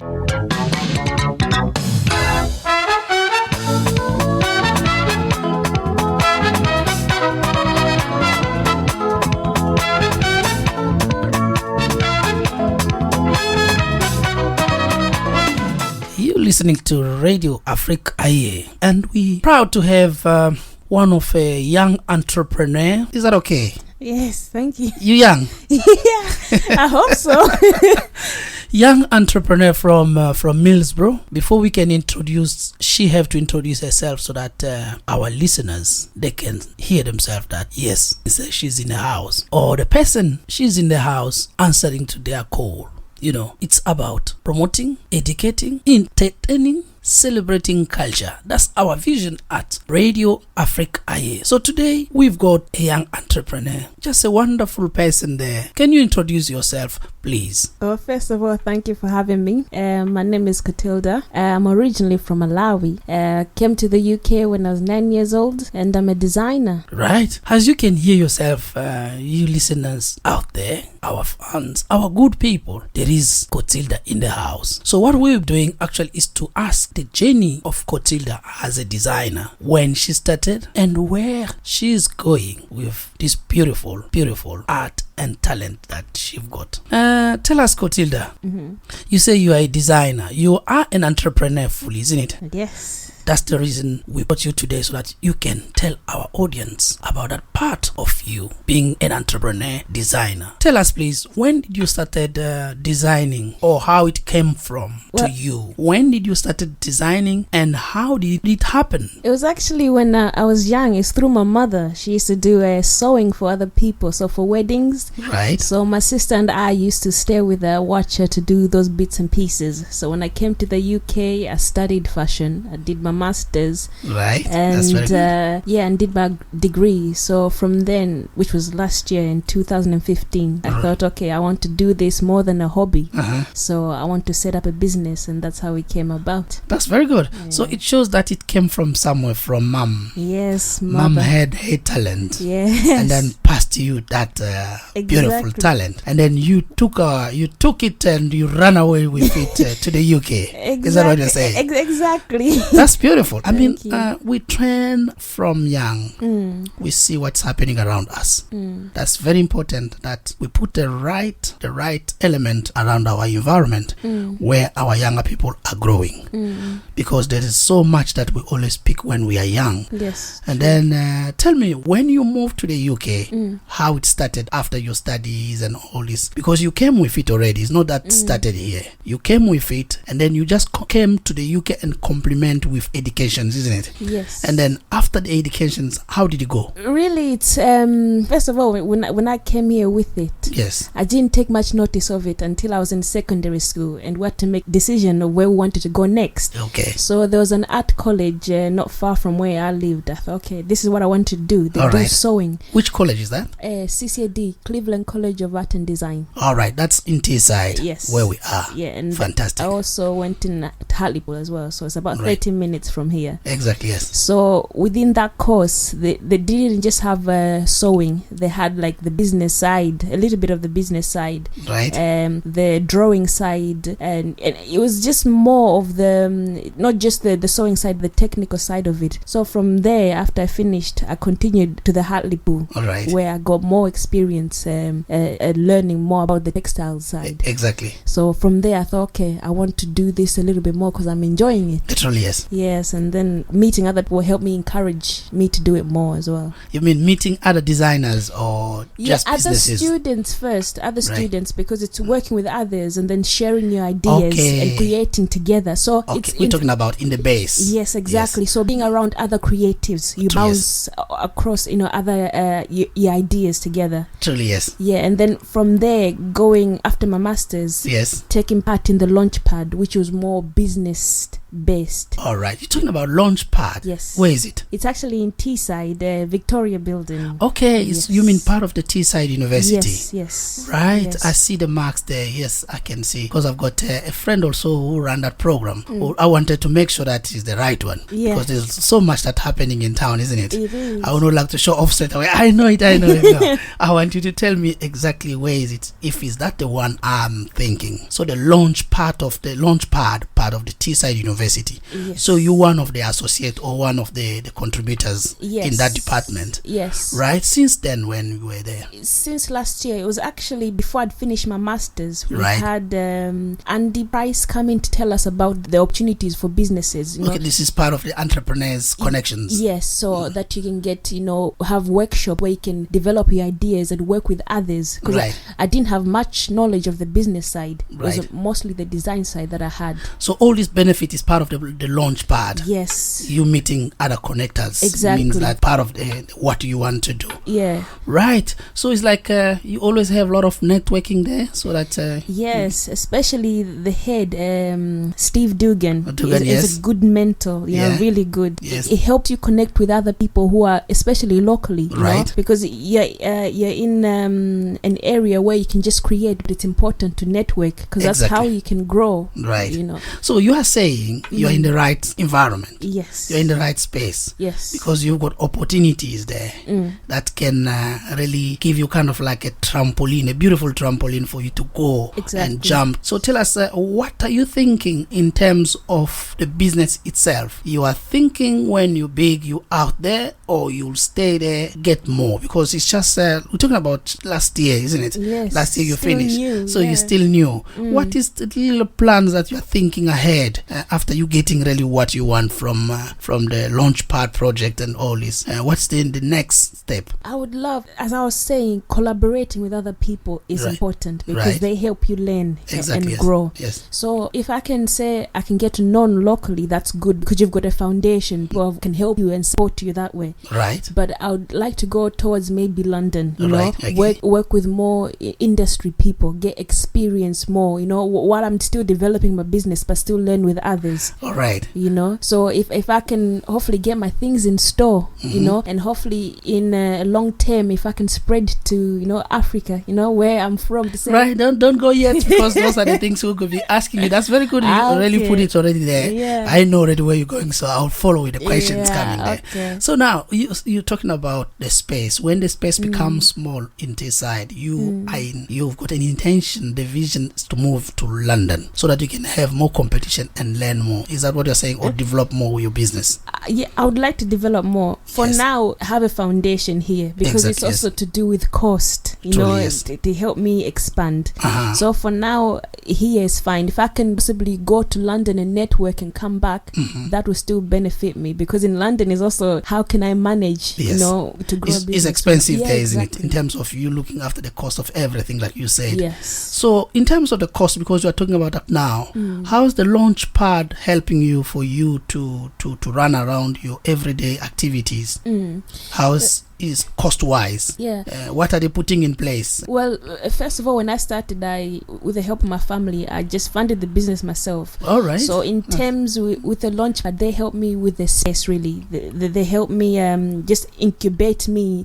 Listening to Radio Afric-Aye, and we proud to have one of a young entrepreneur. Is that okay? Yes, thank you. You young? Yeah, I hope so. Young entrepreneur from Millsboro. Before we can introduce, she have to introduce herself so that our listeners, they can hear themselves that yes, she's in the house, or the person she's in the house answering to their call. You know, it's about promoting, educating, entertaining, celebrating culture. That's our vision at Radio Afric-Aye. So today we've got a young entrepreneur, just a wonderful person there. Can you introduce yourself, please? Well, first of all, thank you for having me. My name is Cotilda. I'm originally from Malawi. Came to the UK when I was 9 years old, and I'm a designer. Right. As you can hear yourself, you listeners out there, our fans, our good people, there is Cotilda in the house. So what we're doing actually is to ask the journey of Cotilda as a designer, when she started and where she's going with this beautiful art and talent that she's got. Tell us, Cotilda, you say you are a designer. You are an entrepreneur fully, isn't it? Yes. That's the reason we brought you today, so that you can tell our audience about that part of you being an entrepreneur designer. Tell us, please, when did you started designing, or how it came from to you? When did you started designing, and how did it happen? It was actually when I was young. It's through my mother. She used to do sewing for other people, so for weddings. Right. So my sister and I used to stay with her, watch her to do those bits and pieces. So when I came to the UK, I studied fashion. I did my master's, right, and that's very good. and did my degree. So from then, which was last year in 2015, I thought, okay, I want to do this more than a hobby. So I want to set up a business, and that's how it came about. That's very good. Yeah. So it shows that it came from somewhere, from mom. Yes, mom had a talent, yes, and then passed you that beautiful talent, and then you took it and you ran away with it to the UK. Exactly. Is that what you're saying? Exactly. That's beautiful. I mean, we train from young. We see what's happening around us. That's very important, that we put the right element around our environment where our younger people are growing, because there is so much that we always pick when we are young. Yes. And then tell me, when you moved to the UK, how it started after your studies and all this, because you came with it already. It's not that started here. You came with it, and then you just came to the UK and complement with educations, isn't it? Yes. And then after the educations, how did it go? Really, it's first of all, when I came here with it, yes, I didn't take much notice of it until I was in secondary school, and we had to make decision of where we wanted to go next. Okay. So there was an art college not far from where I lived. I thought, okay, this is what I want to do. They do sewing. Which college is that? CCAD, Cleveland College of Art and Design. All right, that's in Teesside. Yes. Where we are. Yeah, and fantastic. I also went in Hartlepool as well, so it's about 30 minutes from here. Exactly, yes. So within that course, they didn't just have sewing. They had like the business side, a little bit of the business side, right? The drawing side, and it was just more of the not just the sewing side, the technical side of it. So from there, after I finished, I continued to the Hartlepool, where I got more experience learning more about the textile side. Exactly. So from there, I thought, okay, I want to do this a little bit more because I'm enjoying it. Literally, yes. Yes, and then meeting other people helped me, encourage me to do it more as well. You mean meeting other designers or just businesses? Other students first, students, because it's working with others and then sharing your ideas and creating together. So we're talking about in the base. Yes, exactly. Yes. So being around other creatives, you bounce across, other your ideas together. Truly, yes. Yeah, and then from there, going after my masters, yes, taking part in the launch pad, which was more business based. All right. You're talking about Launchpad. Yes. Where is it? It's actually in Teesside, Victoria Building. Okay, Yes. you mean part of the Teesside University? Yes. Right, Yes. I see the marks there. Yes, I can see. Because I've got a friend also who ran that program. I wanted to make sure that is the right one. Yeah. Because there's so much that's happening in town, isn't it? It is. I would not like to show off straight away. I know it. No. I want you to tell me exactly where is it. If is that the one I'm thinking. So the Launchpad part of the Teesside University. Yes. So you're one of the associate or one of the contributors in that department. Yes. Right? Since then, when we were there? Since last year. It was actually before I'd finished my master's. We Right. had Andy Price come in to tell us about the opportunities for businesses. You know? This is part of the entrepreneurs connections. Yes, so that you can get, have workshop where you can develop your ideas and work with others. Because Right. I didn't have much knowledge of the business side. It was Right. mostly the design side that I had. So all this benefit is part of the launch pad. Yes. You meeting other connectors. Exactly. Means that part of what you want to do. Yeah. Right. So it's like you always have a lot of networking there, so that Yes, especially the head, Steve Dugan, Dugan, is yes. a good mentor. Yeah. Really good. Yes. It helps you connect with other people who are, especially locally, you Right. know, because you're in an area where you can just create. But it's important to network because that's how Exactly. you can grow. Right. You know. So you are saying you're in the right environment. Yes. You're in the right space. Yes. Because you've got opportunities there that can really give you kind of like a trampoline, a beautiful trampoline for you to go and jump. So tell us, what are you thinking in terms of the business itself? You are thinking when you're big, you out there, or you'll stay there, get more? Because it's just, we're talking about last year, isn't it? Yes. Last year you Still finished. new, So yeah. you're still new. What is the little plans that you're thinking ahead after you getting really what you want from the Launchpad project and all this? What's the next step? I would love, as I was saying, collaborating with other people is Right. important because Right. they help you learn Exactly, and yes. grow. Yes. So if I can say I can get known locally, that's good because you've got a foundation who can help you and support you that way. Right. But I would like to go towards maybe London, you Right, know, okay. work with more industry people, get experience more, you know, while I'm still developing my business, but still learn with others. All right. You know, so if I can hopefully get my things in store, you know, and hopefully in a long term, if I can spread to, Africa, where I'm from, to say, Right. Don't go yet, because those are the things we could be asking you. That's very good. You really put it already there. Yeah. I know already where you're going, so I'll follow with the questions coming there. Okay. So now you're talking about the space. When the space becomes small in Teesside, you've got an intention, the vision is to move to London so that you can have more competition and learn more. Is that what you're saying, or develop more with your business? Yeah, I would like to develop more. For now, have a foundation here because it's also to do with cost, to help me expand. So for now, here is fine. If I can possibly go to London and network and come back, that will still benefit me, because in London is also how can I manage, to grow business. It's expensive there, isn't exactly. it? In terms of you looking after the cost of everything, like you said. Yes. So in terms of the cost, because you are talking about that now, how is the Launchpad helping you for you to run around your everyday activities? How is cost wise? Yeah. What are they putting in place? Well, first of all, when I started, with the help of my family, I just funded the business myself. All right. So in terms with the Launchpad, they helped me with the space, really. They helped me just incubate me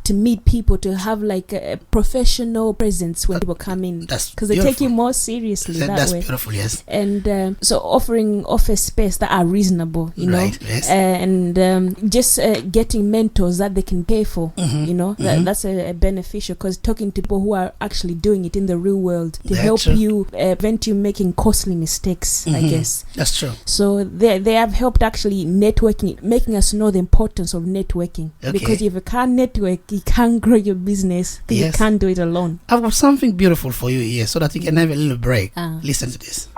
to meet people, to have like a professional presence when people come in. Because they take you more seriously That's way. beautiful, yes. And so offering office space that are reasonable, you know. Right, yes. And just getting mentors that they can pay for, that's a beneficial, because talking to people who are actually doing it in the real world to help you prevent you making costly mistakes, I guess. That's true. So they have helped actually networking, making us know the importance of networking. Because if you can't network, you can't grow your business, because you can't do it alone. I've got something beautiful for you here so that you can have a little break. Listen to this.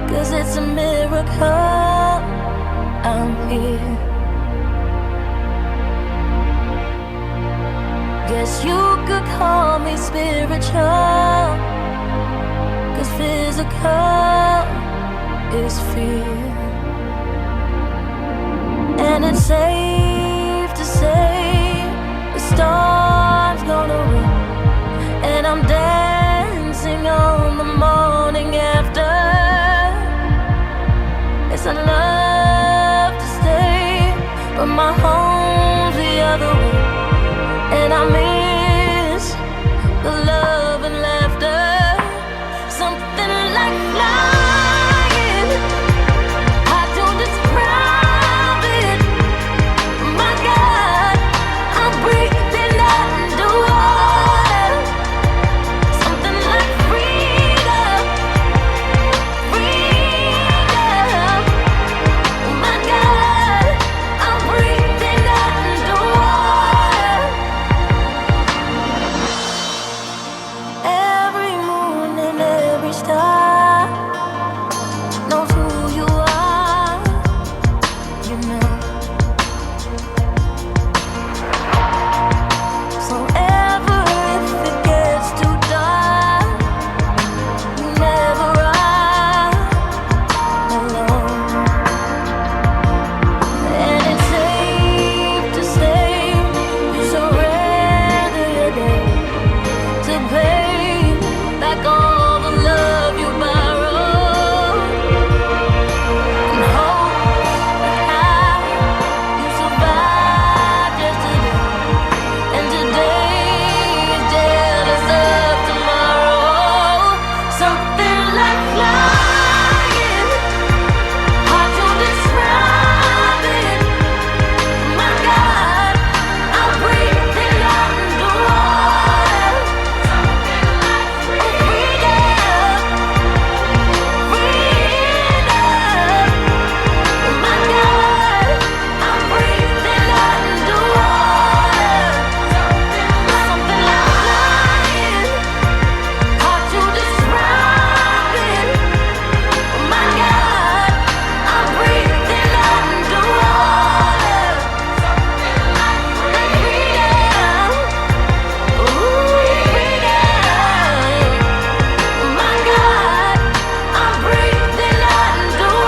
Cause it's a miracle I'm here. Guess you could call me spiritual, cause physical is fear. And it's safe to say the storm's gonna win. And I'm dancing on the morning after. Yes, I'd love to stay, but my home's the other way. And I miss the love and laughter. Something like flying, hard to describe it. My God, I'm breathing underwater. Something like freedom, freedom. My God, I'm breathing underwater. Every moon and every star knows who you are, you know. So ever if it gets too dark, you never are alone. And it's safe to say you surrender your day to pay back all the love you borrowed. And hope that how you survived yesterday. And today is jealous of tomorrow. Something like flying, hard to describe it. My God, I'm breathing underwater. Freedom, freedom. My God, I'm breathing underwater. Something like flying, hard to describe it. My God, I'm breathing underwater. Freedom, ooh, freedom. My God, I'm breathing underwater.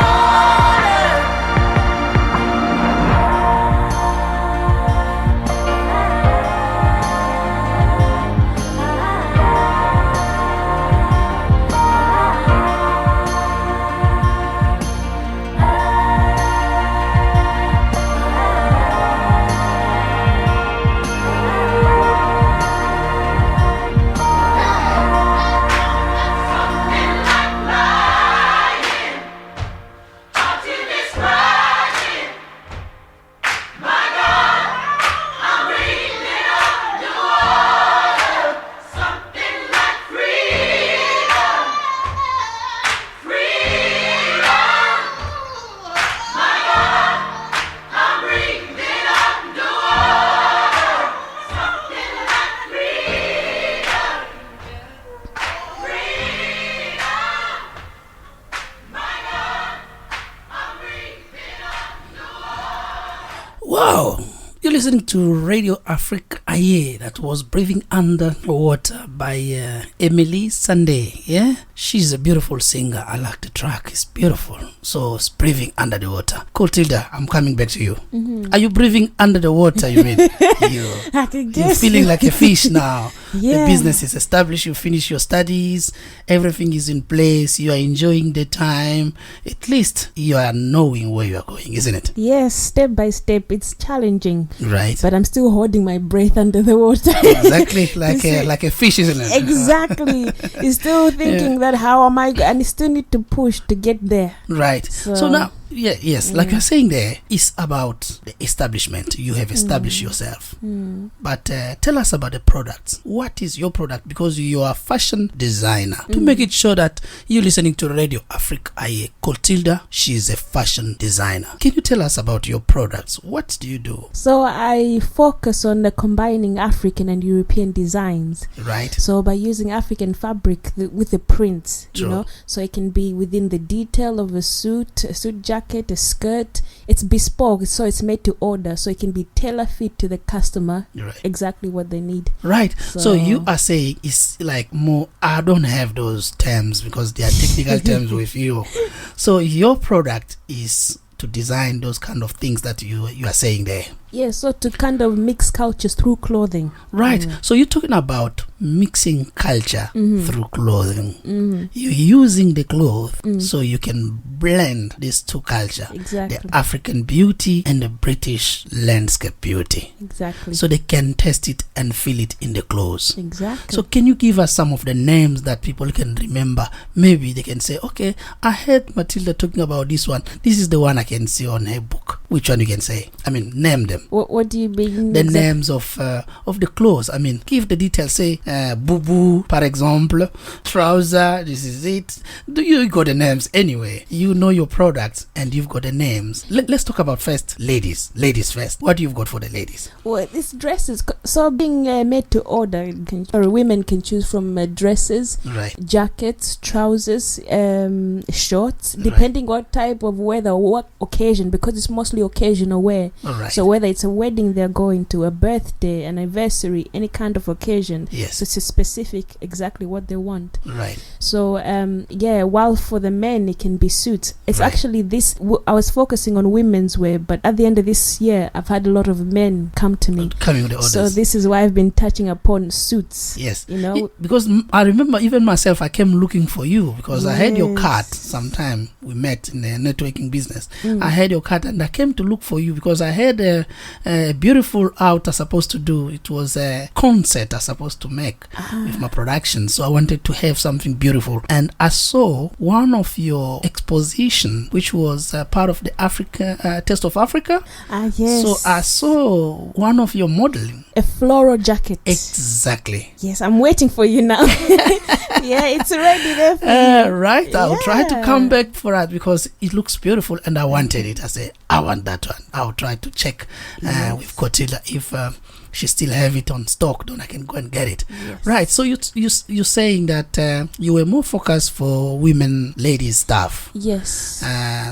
Wow, you're listening to Radio Afric-Aye. That was Breathing Underwater by Emily Sunday. Yeah, she's a beautiful singer. I like the track, it's beautiful. So it's Breathing Under the Water. Cotilda, I'm coming back to you. Are you breathing under the water? You mean you're feeling like a fish now. Yeah. The business is established, you finish your studies, everything is in place, you are enjoying the time. At least you are knowing where you are going, isn't it? Yes, step by step. It's challenging, Right. but I'm still holding my breath under the water. Exactly, like a fish, isn't it? Exactly. You're still thinking that how am I and you still need to push to get there. Right. So now, yes, like you're saying there, it's about the establishment. You have established yourself. But tell us about the products. What is your product? Because you are a fashion designer. To make it sure that you're listening to Radio Afric-Aye, Cotilda, she's a fashion designer. Can you tell us about your products? What do you do? So I focus on the combining African and European designs. Right. So by using African fabric with the prints, True. you know, so it can be within the detail of a suit jacket, jacket, a skirt. It's bespoke, so it's made to order, so it can be tailor fit to the customer, Right. exactly what they need. Right. So you are saying it's like more, I don't have those terms because they are technical terms with you. So your product is to design those kind of things that you are saying there. Yeah, so to kind of mix cultures through clothing. Right. So you're talking about mixing culture through clothing. You're using the cloth so you can blend these two cultures. Exactly. The African beauty and the British landscape beauty. Exactly. So they can taste it and feel it in the clothes. Exactly. So can you give us some of the names that people can remember? Maybe they can say, okay, I heard Matilda talking about this one. This is the one I can see on her book. Which one you can say? I mean, name them. What do you mean? The names of the clothes. I mean, give the details. Say, boo-boo, for example, trouser, this is it. You got the names anyway. You know your products and you've got the names. Let's talk about first ladies. Ladies first. What you've got for the ladies? Well, these dresses, so being made to order, or women can choose from dresses, Right. jackets, trousers, shorts, depending what type of weather, what occasion, because it's mostly occasional wear. All right. So whether it's a wedding they're going to, a birthday, an anniversary, any kind of occasion, Yes. so it's specific exactly what they want. Right. So while for the men it can be suits. It's Right. actually this. I was focusing on women's wear, but at the end of this year, I've had a lot of men come to me. Coming with the orders. So this is why I've been touching upon suits. Yes. You know, Because I remember even myself, I came looking for you because I had your card sometime we met in the networking business. I had your card and I came to look for you because I had a beautiful out I supposed to do. It was a concert I supposed to make with my production. So I wanted to have something beautiful. And I saw one of your exposition, which was part of the Africa Taste of Africa. Yes. So I saw one of your modeling. A floral jacket. Exactly. Yes, I'm waiting for you now. Yeah, it's already there for you. Right. I'll try to Yeah. come back for that because it looks beautiful and I wanted it. I said, I want that one. I'll try to check with Cotilda if she still have it on stock, then I can go and get it. Yes. Right. So you're saying that you were more focused for women, ladies stuff. Yes.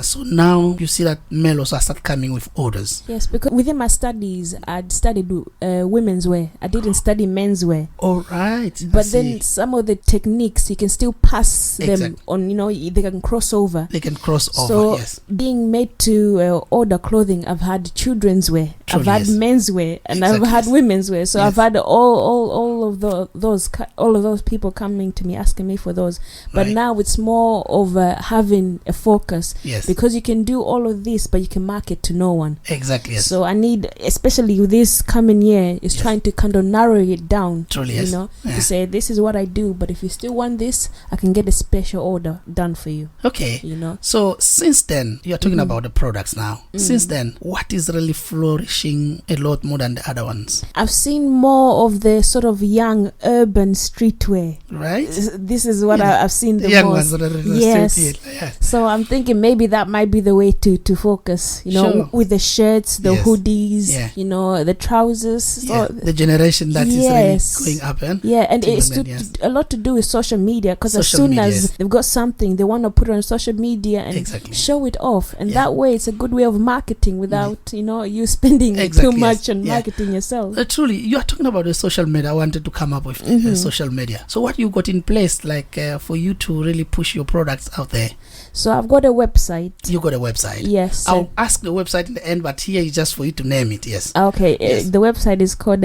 So now you see that male also start coming with orders. Yes, because within my studies, I'd studied women's wear. I didn't study men's wear. All right. But then some of the techniques you can still pass them on. You know, they can cross over. They can cross over. So Yes. being made to order clothing, I've had children's wear, I've had men's wear, and I've had women's wear. So I've had all of those people coming to me asking me for those. But now it's more of having a focus. Yes. Because you can do all of this, but you can market to no one. Exactly. Yes. So I need, especially with this coming year, is trying to kind of narrow it down. Truly, you know, to say this is what I do, but if you still want this, I can get a special order done for you. Okay. You know. So since then, you're talking about the products now. Since then, what is really flourishing a lot more than the other ones? I've seen more of the sort of young urban streetwear. Right. This is what I've seen the young most. ones that are Yes. So I'm thinking maybe that might be the way to focus. You know, with the shirts, the hoodies, you know, the trousers. So the generation that is really going up. And it's a lot to do with social media, because as soon as they've got something, they want to put it on social media and show it off. And that way, it's a good way of marketing without, you know, you spending too much on marketing yourself. Truly, you are talking about the social media. I wanted to come up with social media. So what you got in place, like for you to really push your products out there? So I've got a website. You got a website? Yes. I'll ask the website in the end, but here is just for you to name it. Yes. Okay. The website is called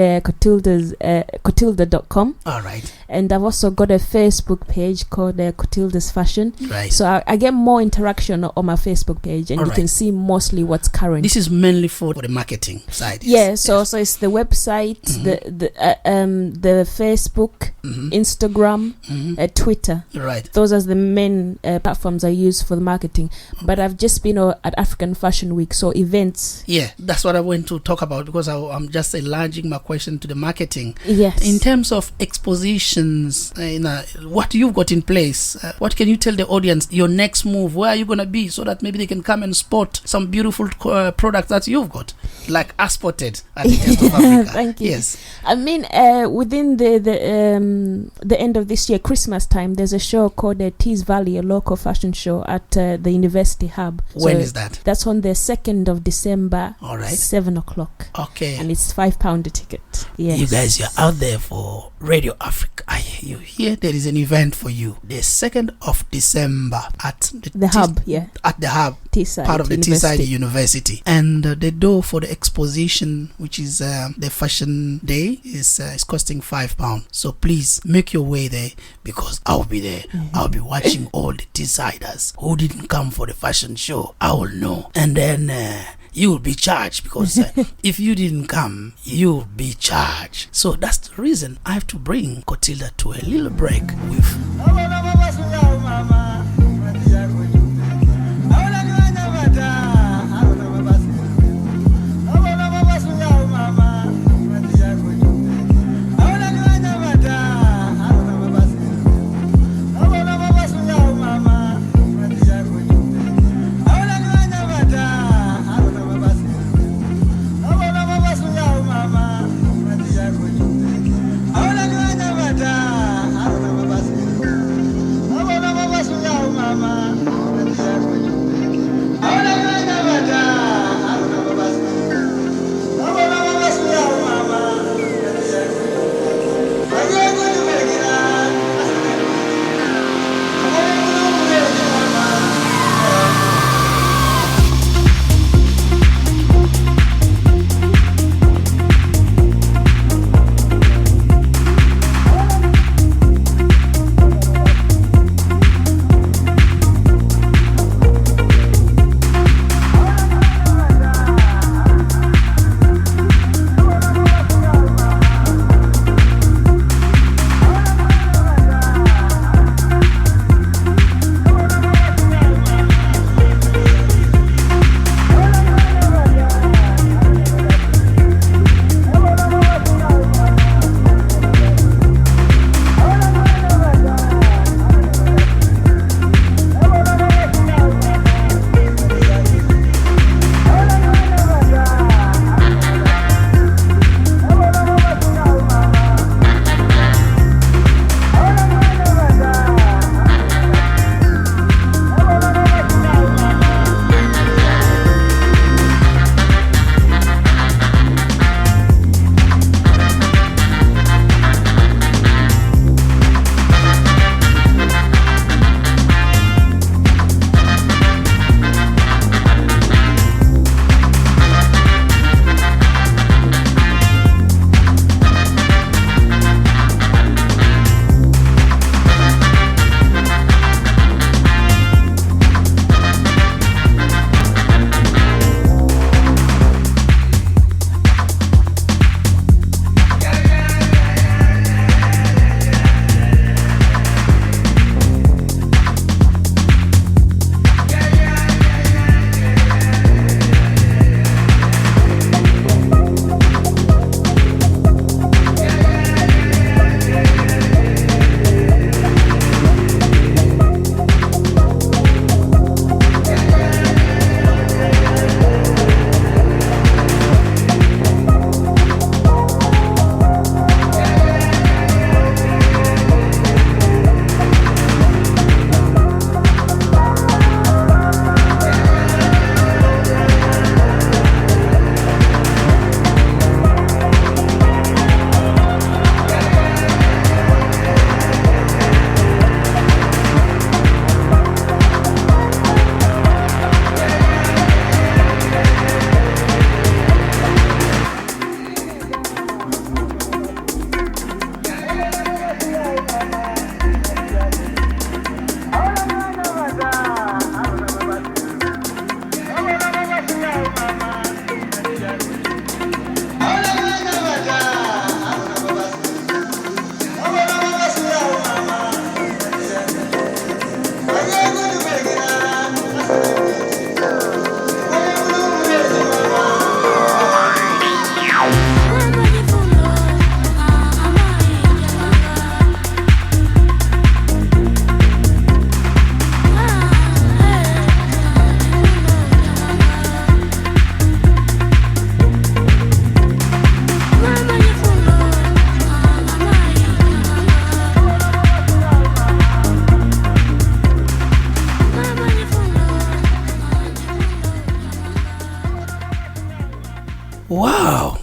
Cotilda.com. All right. And I've also got a Facebook page called Cotilda's Fashion. Right. So I get more interaction on my Facebook page, and you can see mostly what's current. This is mainly for the marketing side. Yes. So it's the website, the Facebook, Instagram, Twitter. Right. Those are the main platforms I use for the marketing. But I've just been at African Fashion Week, so events. Yeah, that's what I want to talk about, because I'm just enlarging my question to the marketing. Yes. In terms of expositions, what you've got in place, what can you tell the audience, your next move, where are you going to be, so that maybe they can come and spot some beautiful products that you've got, like like us spotted at the Taste of Africa. Thank you. Yes. I mean, within the end of this year, Christmas time, there's a show called Tees Valley, a local fashion show at the University Hub. When is that? That's on the 2nd of December. All right. 7 o'clock. Okay. And it's £5 a ticket. Yes. You guys, you're out there for Radio Afric-Aye. You hear there is an event for you. The 2nd of December at the Hub, yeah. At the Hub. Teesside part of the University. Teesside University. And the door for the exposition, which is the fashion day, is costing £5. So please make your way there, because I'll be there. I'll be watching all the Teessiders who didn't come for the fashion show. I will know. And then you will be charged, because if you didn't come, you'll be charged. So that's the reason I have to bring Cotilda to a little break with Wow.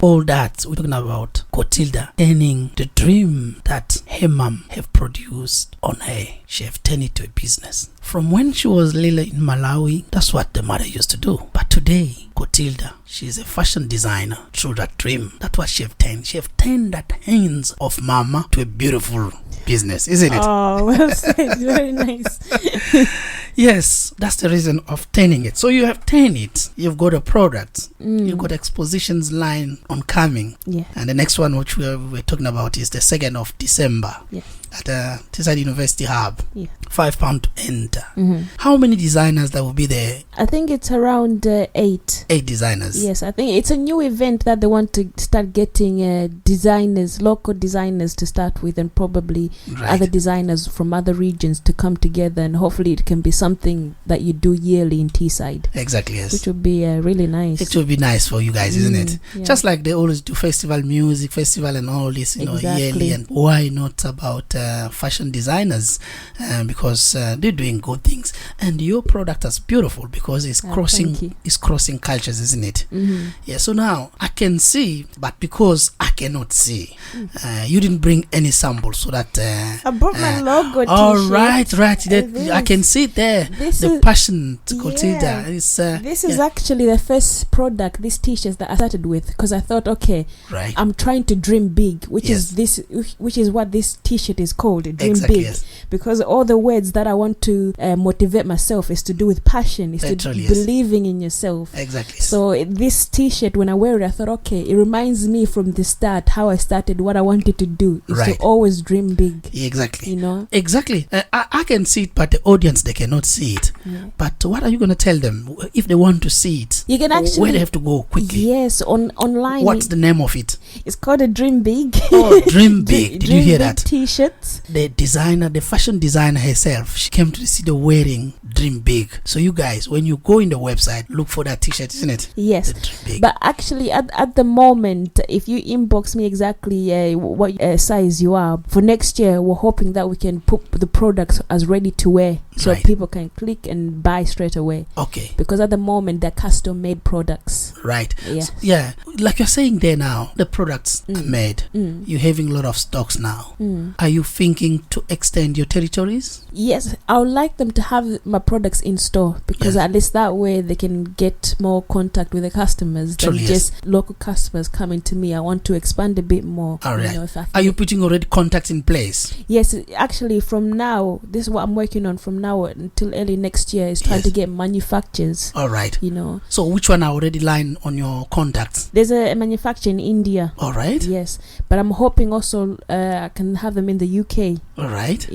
All that we're talking about Cotilda turning the dream that her mom have produced on her. She have turned it to a business. From when she was little in Malawi, that's what the mother used to do. But today, Cotilda, she's a fashion designer through that dream. That's what she have turned. She have turned that hands of mama to a beautiful business, isn't it? Oh, well said. Very nice. Yes, that's the reason of turning it. So you have turned it. You've got a product. You've got expositions line on coming. Yeah. And the next one which we're talking about is the 2nd of December. Yeah. At the Teesside University Hub. Yeah. £5 to enter. How many designers that will be there? I think it's around 8. 8 designers. Yes, I think it's a new event that they want to start getting designers, local designers to start with, and probably other designers from other regions to come together, and hopefully it can be something that you do yearly in Teesside. Exactly, yes. Which would be really nice. It would be nice for you guys, isn't it? Yeah. Just like they always do festival music, festival and all this, yearly. And why not about fashion designers? Because they're doing good things. And your product is beautiful because it's crossing cultures, isn't it? Yeah, so now I can see, but because I cannot see, you didn't bring any samples so that I brought my logo t-shirt. Oh, right. I can see it there. The passion to Cotilda. This is actually the first product, this t-shirt that I started with, because I thought, okay, I'm trying to dream big, which is what this t-shirt is called, dream big. Because all the words that I want to motivate myself is to do with passion, is to believing in yourself. Exactly. So this t-shirt, when I wear it, I thought, okay, it reminds me from the start how I started, what I wanted to do is to always dream big. Exactly. Exactly. I can see it, but the audience, they cannot see it. But what are you going to tell them if they want to see it? You can actually, where they have to go quickly? Yes, online. What's the name of it? It's called a Dream Big. Oh, Dream Big. Did you hear that? T-shirts. The designer, the fashion designer herself, she came to the city wearing Dream Big. So you guys, when you go in the website, look for that t-shirt, isn't it? Yes. But actually, at the moment, if you inbox me exactly what size you are, for next year, we're hoping that we can put the products as ready to wear, so people can click and buy straight away. Okay. Because at the moment, they're custom-made products. Right. Yeah. Like you're saying there now, the products are made. You're having a lot of stocks now. Are you thinking to extend your territories? Yes. I would like them to have my products in store, because at least that way they can get more contact with the customers than just local customers coming to me. I want to expand a bit more. All right. Are you putting already contacts in place? Yes. Actually, from now, this is what I'm working on from now until early next year, is trying to get manufacturers. All right. So which one are already lying on your contacts? There's a manufacturer in India. All right. Yes. But I'm hoping also I can have them in the UK. All right.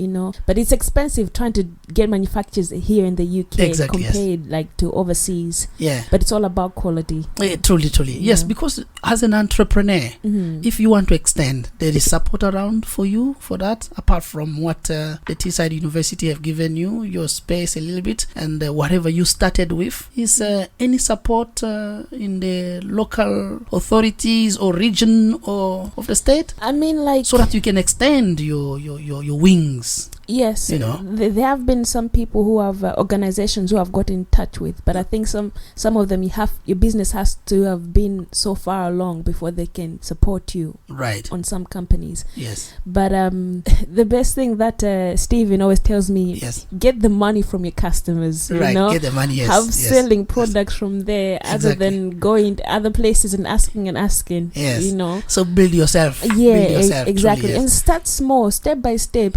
But it's expensive trying to get manufacturers here in the UK compared like to overseas. Yeah. But it's all about quality. Truly. Yes, because as an entrepreneur, if you want to extend, there is support around for you for that, apart from what the Teesside University have given you, your space a little bit, and whatever you started with. Is any support in the local authorities or region or of the state? I mean, like, so that you can extend your wings. Yes, there have been some people who have organizations who have got in touch with, but I think some of them your business has to have been so far along before they can support you. Right. On some companies. Yes. But the best thing that Stephen always tells me, get the money from your customers. Right. Get the money. Yes. Have selling products from there, other than going to other places and asking. Yes. So build yourself. Yeah. Build yourself, exactly. Truly, and start small, step by step.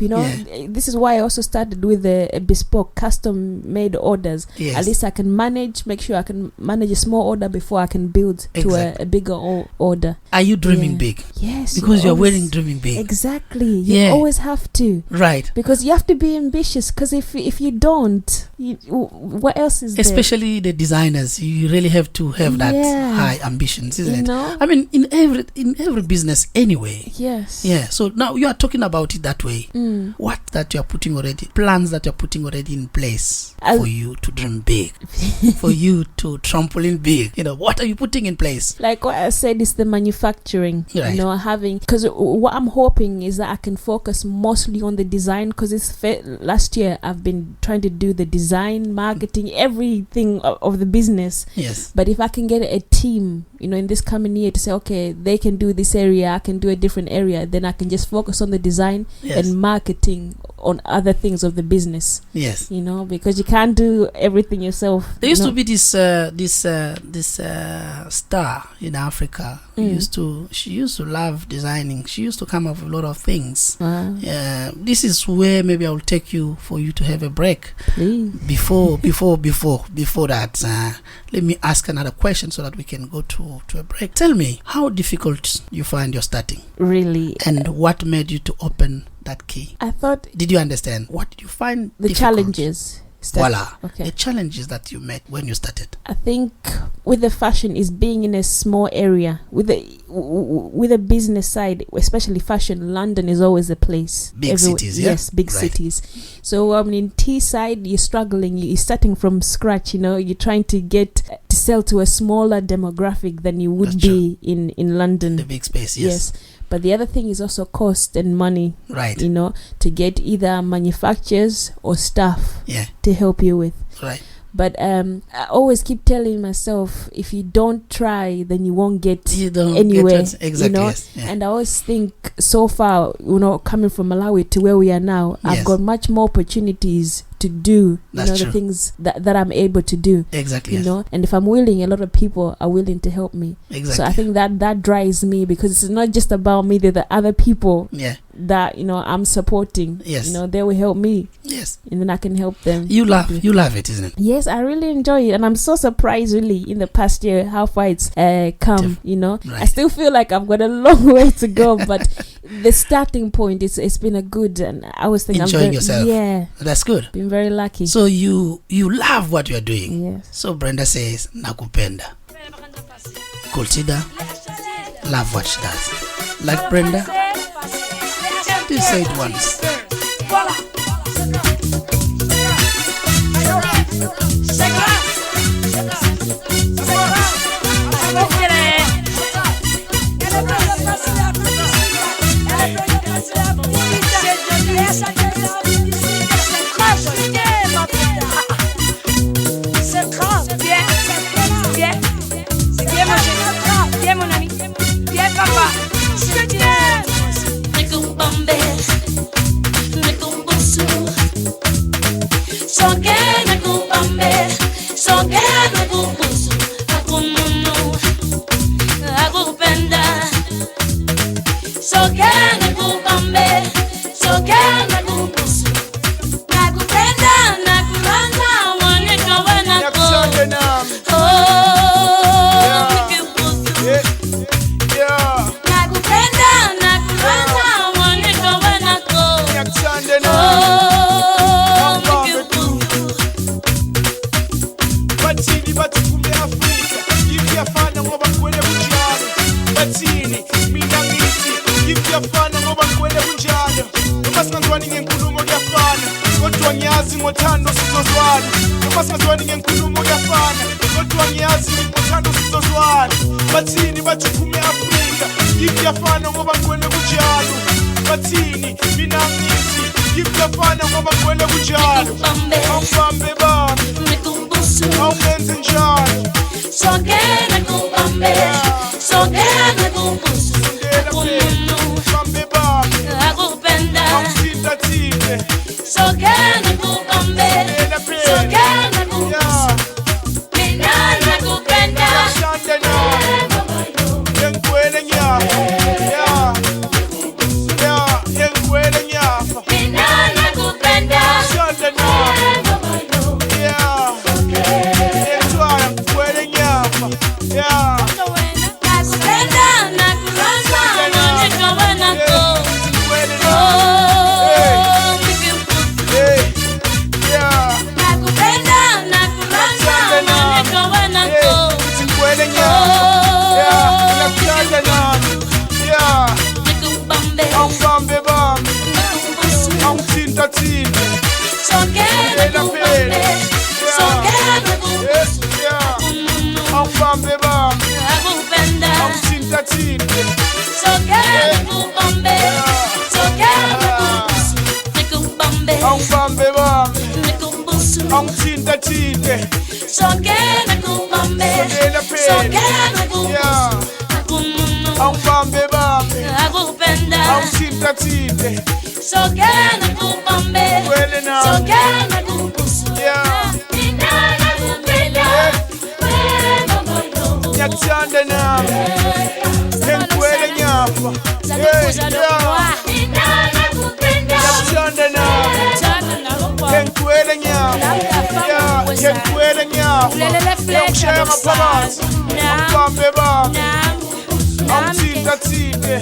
This is why I also started with a bespoke, custom-made orders. Yes. At least I can make sure I can manage a small order before I can build to a bigger order. Are you dreaming big? Yes. Because you're wearing dreaming big. Exactly. You always have to. Right. Because you have to be ambitious. Because if you don't, what else is Especially the designers, you really have to have that high ambitions, isn't it? I mean, in every business anyway. Yes. Yeah. So now you are talking about it that way. What that you are putting already, plans that you're putting already in place for you to dream big, for you to trampoline big. What are you putting in place? Like what I said, is the manufacturing. Right. Because what I'm hoping is that I can focus mostly on the design, because last year I've been trying to do the design design, marketing, everything of the business. Yes. But if I can get a team, in this coming year to say, okay, they can do this area, I can do a different area, then I can just focus on the design and marketing on other things of the business. Yes. Because you can't do everything yourself. There used to be this star in Africa. She used to love designing. She used to come up with a lot of things. This is where maybe I will take you for you to have a break. Please. Before that, let me ask another question so that we can go to a break. Tell me, how difficult you find your starting? Really. And what made you to open that key? I thought... Did you understand? What did you find the difficult? Challenges. Voila. Okay. The challenges that you met when you started. I think with the fashion is being in a small area. With the business side, especially fashion, London is always a place. Big cities, yeah? Yes, big cities. So in tea side, you're struggling. You're starting from scratch. You're trying to get to sell to a smaller demographic than you would be in London. The big space, yes. But the other thing is also cost and money. Right. To get either manufacturers or staff to help you with. Right. But I always keep telling myself, if you don't try, then you won't get anywhere. Exactly. Yes. Yeah. And I always think, so far, coming from Malawi to where we are now, I've got much more opportunities to do the things that I'm able to do. Exactly. And if I'm willing, a lot of people are willing to help me. Exactly. So I think that drives me, because it's not just about me, they're the other people that I'm supporting. Yes. They will help me. Yes. And then I can help them. You love it, isn't it? Yes, I really enjoy it, and I'm so surprised really in the past year how far it's come. Right. I still feel like I've got a long way to go, but the starting point it's been a good, and I was thinking enjoying yourself. Yeah, that's good. Been very lucky. So you love what you're doing. Yes. So Brenda says nakupenda. Cotilda love what she does. Like Brenda, they say it once. Angithinta thinte Songena kubambe Sondela phela Songena kubusa Yeah Angibambe bambe Akupenda Angithinta thinte Songena kubambe Wele na Songena kubusa Yeah Inana kupenda Nyakuthanda nami Ngikuwele nyapha Inana kupenda Nyakuthanda nami Ngikuwele nyapha Ngikuwele nyapha Ngikushaya ngaphakathi Angibambe bambe Angithinta thinte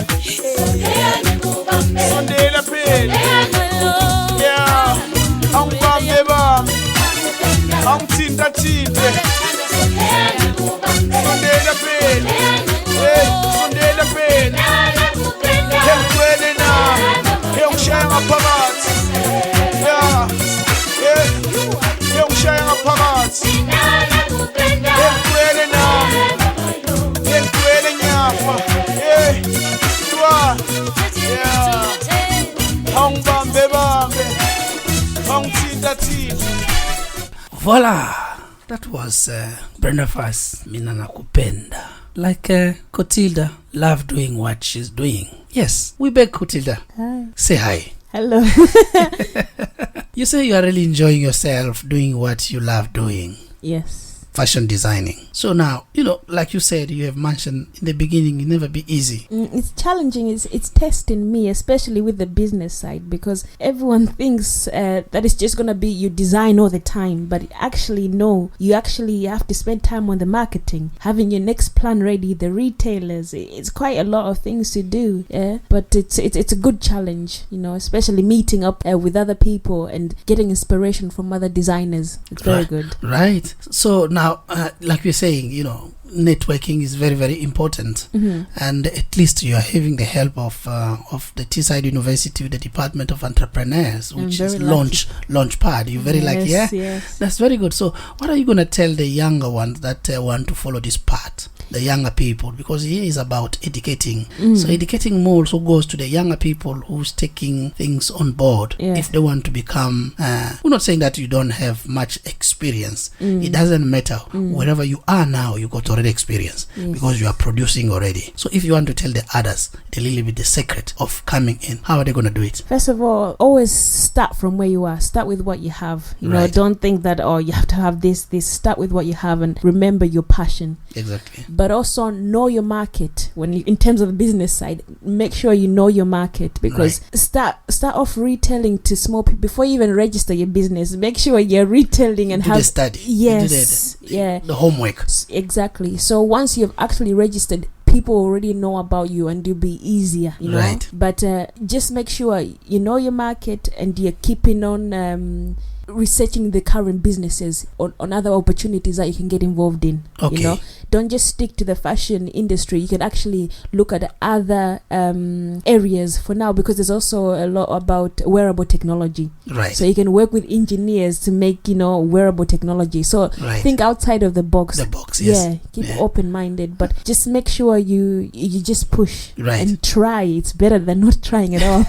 Sondela phela Yeah Angibambe bambe Angithinta thinte Sondela phela Sondela phela Ngikuwele nami Ngikushaya ngaphakathi Yeah Ngikushaya ngaphakathi Ngikuwele nami Ngikuwele nyapha Angibambe bambe Angithinta thinte Voila, that was Brenda Fass, Mina Nakupenda. Like Cotilda, love doing what she's doing. Yes, we beg Cotilda. Hi. Say hi. Hello. You say you are really enjoying yourself doing what you love doing. Yes. Fashion designing. So now, like you said, you have mentioned in the beginning, it never be easy. It's challenging. It's testing me, especially with the business side, because everyone thinks that it's just gonna be you design all the time, but actually no. You actually have to spend time on the marketing, having your next plan ready, the retailers. It's quite a lot of things to do. Yeah, but it's a good challenge, especially meeting up with other people and getting inspiration from other designers. It's very good. Right. So now, like we're saying, networking is very, very important. And at least you are having the help of the Teesside University, the Department of Entrepreneurs, which is Launchpad. You're very lucky, yeah? Yes. That's very good. So what are you going to tell the younger ones that want to follow this path? The younger people, because here is about educating. So educating more also goes to the younger people who's taking things on board. If they want to become, we're not saying that you don't have much experience. It doesn't matter. Wherever you are now, you got already experience because you are producing already. So if you want to tell the others a little bit the secret of coming in, how are they going to do it? First of all, always start from where you are. Start with what you have. Right. Don't think that you have to have this. Start with what you have and remember your passion. Exactly. But also know your market. In terms of the business side, make sure you know your market, because start off retailing to small people before you even register your business. Make sure you're retailing and do the study. Yes, the homework. Exactly. So once you've actually registered, people already know about you and it'll be easier, Right. But just make sure you know your market and you're keeping on researching the current businesses on other opportunities that you can get involved in. Okay. Don't just stick to the fashion industry. You can actually look at other areas for now, because there's also a lot about wearable technology. Right. So you can work with engineers to make wearable technology. So think outside of the box. The box, yes. Yeah, keep open-minded, but just make sure you just push and try. It's better than not trying at all.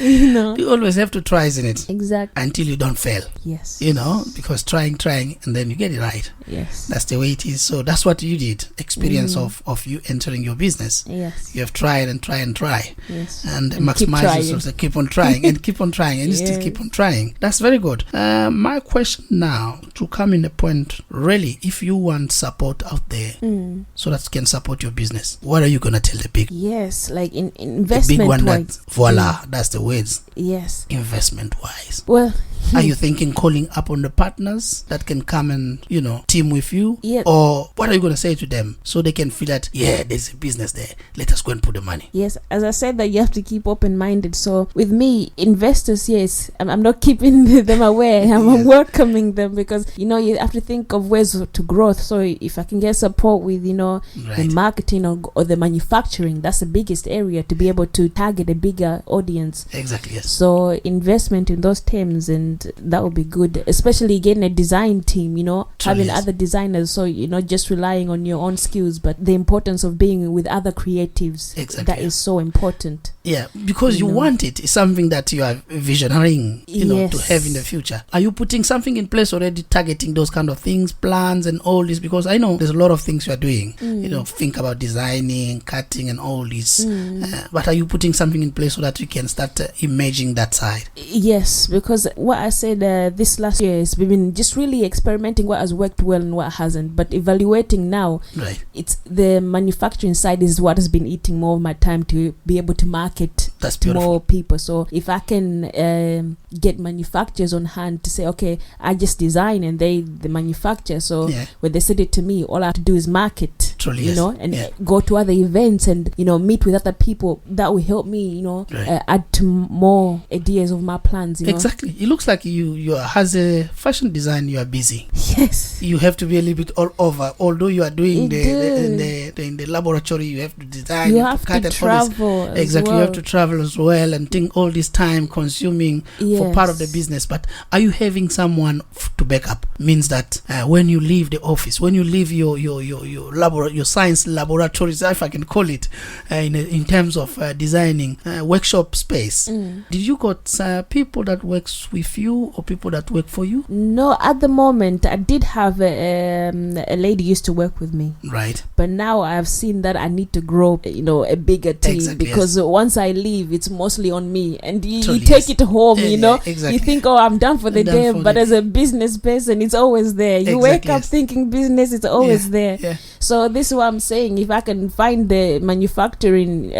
You always have to try, isn't it? Exactly. Until you don't fail. Yes. Because trying, and then you get it right. Yes. That's the way it is. So that's what you did. Experience of you entering your business. Yes. You have tried and try. Yes. And maximize yourself. Keep on trying and keep on trying and you still keep on trying. That's very good. My question now, to come in the point, really, if you want support out there so that can support your business, what are you going to tell the big? Yes, like in investment. The big one that's the words. Yes. Investment wise. Well, are you thinking calling up on the partners that can come and team with you? Yeah. Or what are you going to say to them so they can feel that there's a business there, let us go and put the money? Yes, as I said, that you have to keep open-minded. So with me, investors, yes, I'm not keeping them away. I'm welcoming them, because you have to think of ways to growth. So if I can get support with the marketing or the manufacturing, that's the biggest area to be able to target a bigger audience. Exactly, yes. So investment in those terms, and that would be good, especially getting a design team, having other designers, so you're not just relying on your own skills, but the importance of being with other creatives. Exactly. That is so important. Yeah, because you want it. It's something that you are visioning, to have in the future. Are you putting something in place already, targeting those kind of things, plans and all this? Because I know there's a lot of things you are doing. Think about designing, cutting and all this. But are you putting something in place so that you can start imaging that side? Yes, because what I said this last year is we've been just really experimenting what has worked well and what hasn't, but evaluating now. Right. It's the manufacturing side is what has been eating more of my time to be able to market to more people. So if I can get manufacturers on hand to say, okay, I just design and they manufacture, so when they send it to me, all I have to do is market. Truly, and go to other events and meet with other people. That will help me add to more ideas of my plans. Exactly. It looks like you as a fashion design, you are busy. Yes, you have to be a little bit all over. Although you are doing in the laboratory, you have to design, you have to travel. Exactly, you have to travel as well and think all this time consuming for part of the business. But are you having someone to back up? Means that when you leave the office, when you leave your your science laboratories, if I can call it, in terms of designing workshop space, did you got people that works with you or people that work for you? No, at the moment I did have a lady used to work with me, right? But now I've seen that I need to grow a bigger team, because once I leave, it's mostly on me, and you take it home. Exactly. You think, I'm done for the day, but as a business person, it's always there. You wake up thinking business, it's always there. So this is what I'm saying. If I can find the manufacturing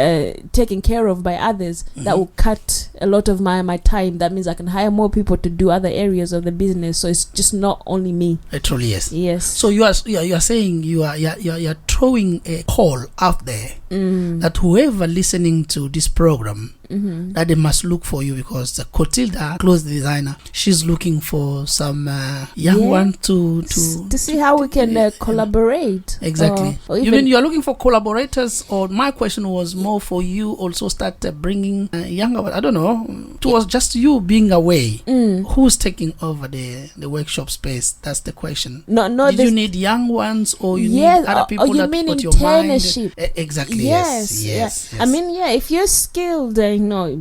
taken care of by others, that will cut a lot of my time. That means I can hire more people to do other areas of the business. So it's just not only me. Truly, yes. Yes. So you are saying you are throwing a call out there that whoever listening to this program, that they must look for you, because the Cotilda clothes designer, she's looking for some young one to see how we can collaborate. Exactly. Or you mean you are looking for collaborators, or my question was more for you also start bringing younger? I don't know. It was just you being away. Who's taking over the workshop space? That's the question. No. Did you need young ones, or you need other people you that mean put your mind? Exactly. Yes. I mean, if you're skilled,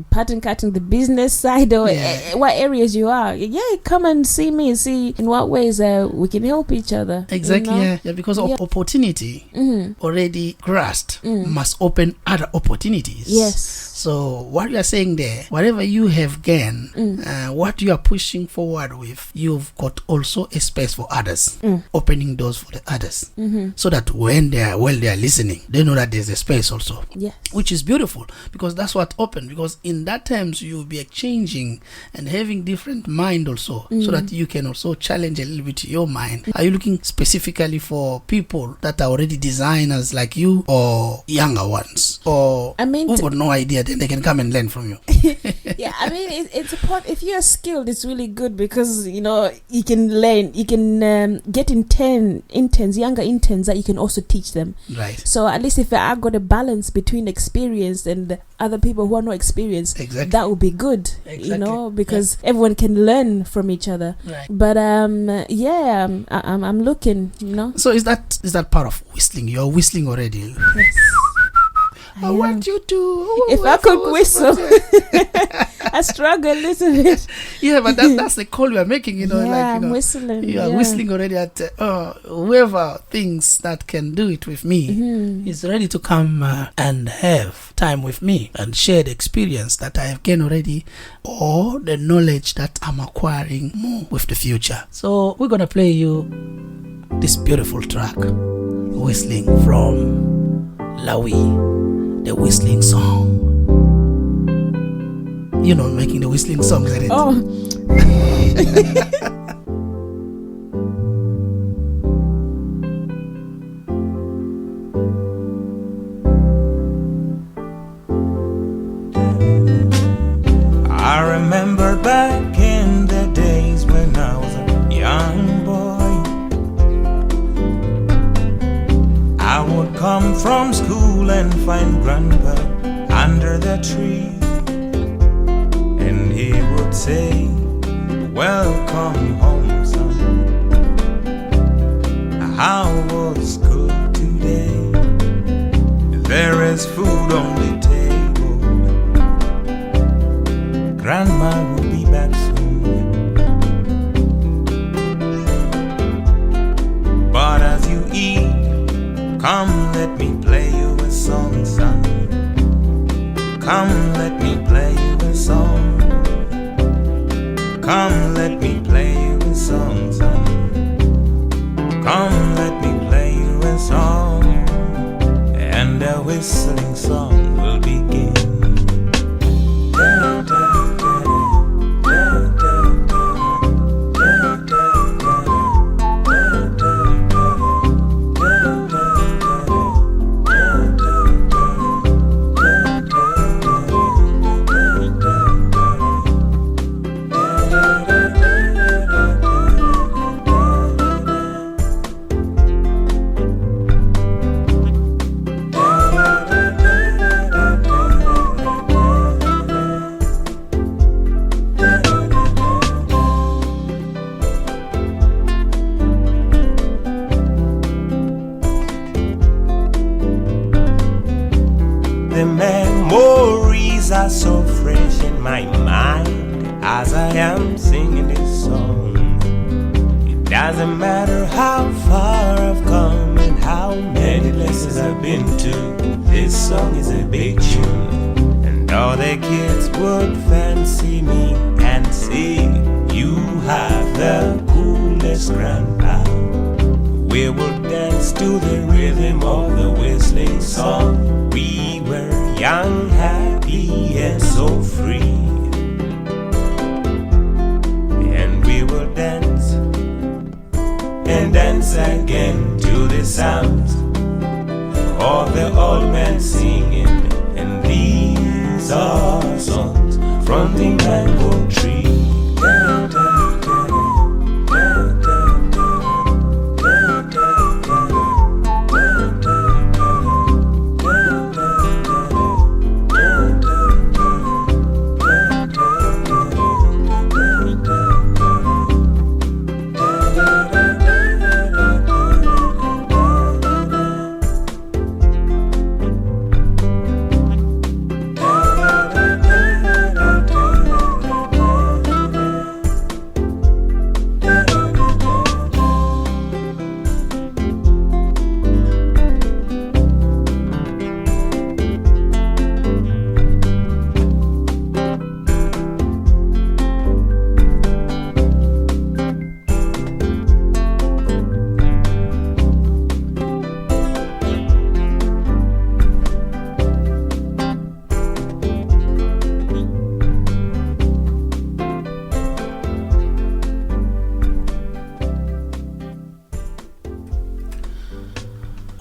pattern cutting, the business side, or what areas you are, come and see me. See in what ways we can help each other. Exactly. Because of opportunity already grasped must open other opportunities. Yes. So what you are saying there, whatever you have gained, what you are pushing forward with, you've got also a space for others, opening doors for the others, so that when they are listening, they know that there's a space also. Yes. Which is beautiful, because that's what open. Because in that terms you'll be exchanging and having different mind also, so that you can also challenge a little bit your mind. Are you looking specifically for people that are already designers like you, or younger ones, or who got no idea, then they can come and learn from you? It's a part. If you're skilled, it's really good, because you can learn. You can get younger interns that you can also teach them. Right. So at least if I got a balance between experience and other people who are not experienced, that would be good. Because everyone can learn from each other. Right. But I'm looking. So is that part of whistling? You're whistling already. Yes. I want you to. If I could whistle, I struggle a little bit. But that's the call you are making. I'm whistling. You are whistling already at whoever thinks that can do it with me is ready to come and have time with me and share the experience that I have gained already, or the knowledge that I'm acquiring more with the future. So we're gonna play you this beautiful track, whistling from Lawi. The whistling song. Making the whistling songs, isn't it? I remember back in the days when I was a young boy. grandpa under the tree, and he would say, welcome home, son. How was school today? There is food on the table. Grandma will be back soon. But as you eat, come let me play you a song, son. Come let me play you a song. Come let me play you a song, son. Come let me play you a song, and the whistling song will begin. Da, da, da, da, da, da, da, The memories are so fresh in my mind as I am singing this song. It doesn't matter how far I've come and how many places I've been to. This song is a big tune, and all the kids would fancy me and say, you have the coolest grandpa. We would dance to the rhythm of the whistling song. We were young, happy, and so free. And we will dance and dance again to the sounds of the old man singing. And these are songs from the mango tree. Da, da, da, da, da, da, da,